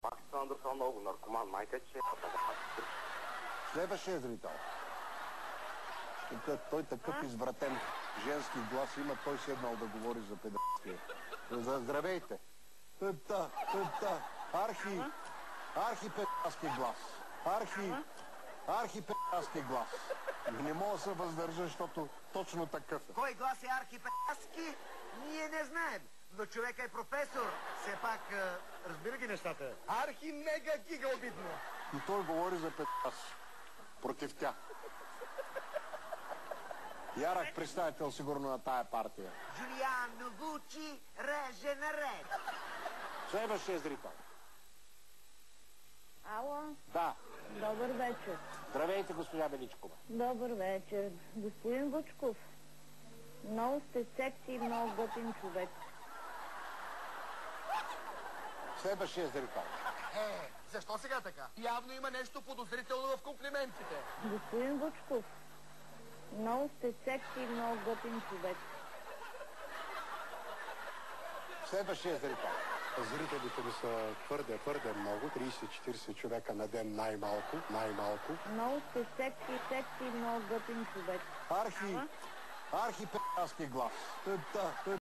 Александър са много наркоман, майка, че... Следващия зрител. Той такъв извратен женски глас има, той седнал да говори за педерастия. Здравейте. Архи педерастски глас. Архи педерастски глас. Не мога да се въздържа, защото точно такъв е. Кой глас е архипедерастски? Ние не знаем. Но човека е професор. Все пак разбира ги нещата. Архи мега гига обидно. И той говори за педерастия. Против тях. Ярък представител сигурно на тая партия. Джулиано Вучи реже наред. Следващия зрител. Ало? Да. Добър вечер. Здравейте, госпожа Величкова. Добър вечер. Господин Вучков, много сте секси и много готин човек. Следващия зрител. Защо сега така? Явно има нещо подозрително в комплиментите. Господин Вучков, много сте секси и много готин човек. Следващия зрител. Зрителите ми са твърде много, 30-40 човека на ден най-малко. Много сте секси и много готин човек. Архи педерастски глас.